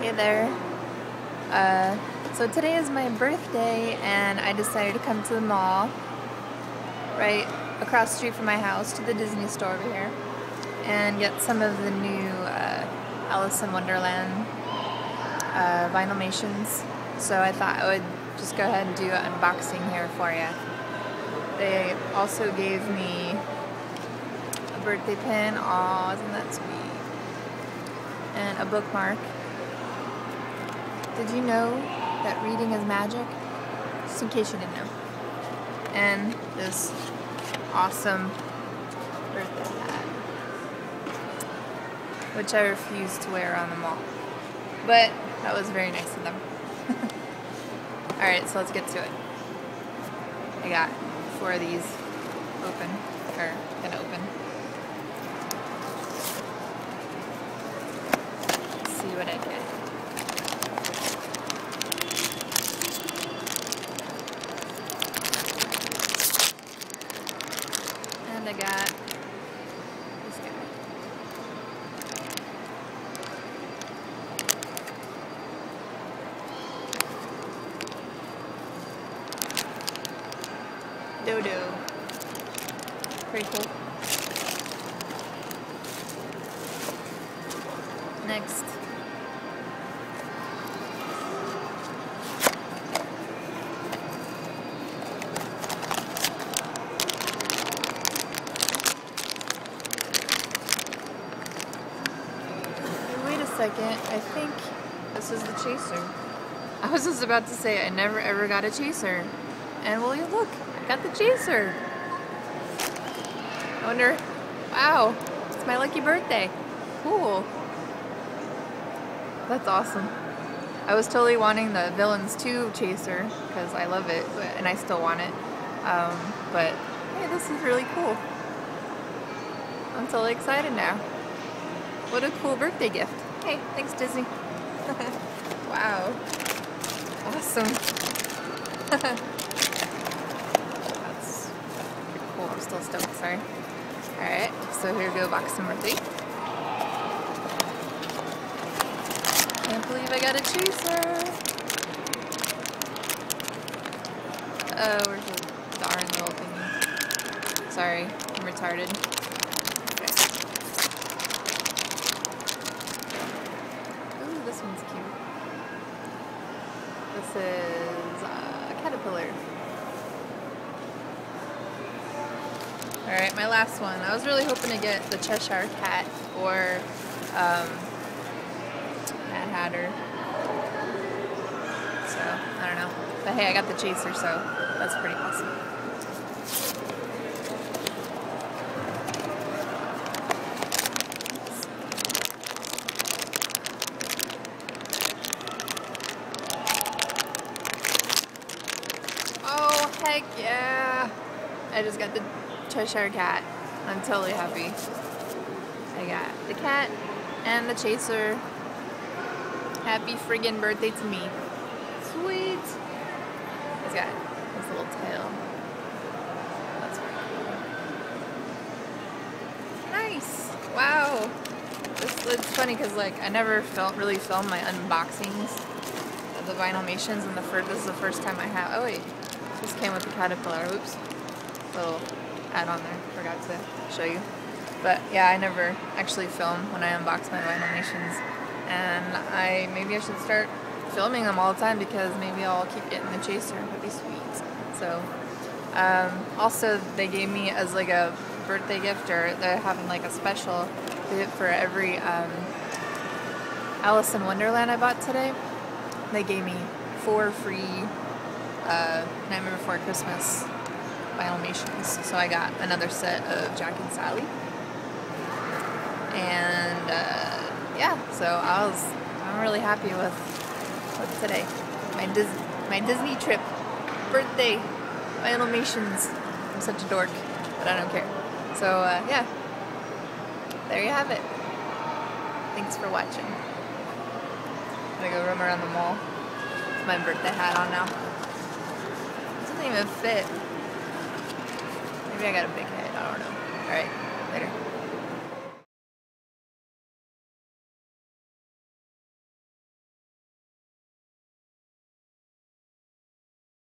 Hey there. So today is my birthday and I decided to come to the mall right across the street from my house to the Disney store over here and get some of the new Alice in Wonderland Vinylmations. So I thought I would just go ahead and do an unboxing here for you. They also gave me a birthday pin. Aw, isn't that sweet? And a bookmark. Did you know that reading is magic? Just in case you didn't know. And this awesome birthday hat, which I refused to wear on the mall. But that was very nice of them. Alright, so let's get to it. I got 4 of these open, or gonna open. Let's see what I get. And I got this guy. Dodo. Pretty cool. Next. Wait a second, I think this is the chaser. I was just about to say I never ever got a chaser. And well, you look, I got the chaser. I wonder, wow, it's my lucky birthday. Cool. That's awesome. I was totally wanting the Villains 2 chaser because I love it, and I still want it. But hey, this is really cool. I'm totally excited now. What a cool birthday gift. Hey, thanks Disney. Wow. Awesome. That's pretty cool. I'm still stoked, sorry. Alright, so here we go, box number 3. Can't believe I got a chaser. Oh, where's the darn little thingy? Sorry, I'm retarded. Okay. Ooh, this one's cute. This is a caterpillar. Alright, my last one. I was really hoping to get the Cheshire Cat or Mad Hatter. So, I don't know. But hey, I got the chaser, so that's pretty awesome. Oh, heck yeah! I just got the Cheshire Cat. I'm totally happy. I got the cat and the chaser. Happy friggin' birthday to me. Sweet! He's got his little tail. That's pretty cool. Nice! Wow! It's funny because like I never really filmed my unboxings of the Vinylmations, and this is the first time I have. Oh wait, this came with the caterpillar. Oops. Little add on there, forgot to show you. But yeah, I never actually film when I unbox my Vinylmations, and maybe I should start filming them all the time because maybe I'll keep getting the chaser. That'd be sweet. So also they gave me as like a birthday gift, or they're having like a special for every Alice in Wonderland I bought today. They gave me 4 free Nightmare Before Christmas Vinylmations. So I got another set of Jack and Sally. And yeah, so I'm really happy with today. My Disney trip, birthday, Vinylmations. I'm such a dork, but I don't care. So yeah, there you have it. Thanks for watching. I'm gonna go roam around the mall with my birthday hat on now. It doesn't even fit. Maybe I got a big head, I don't know. Alright.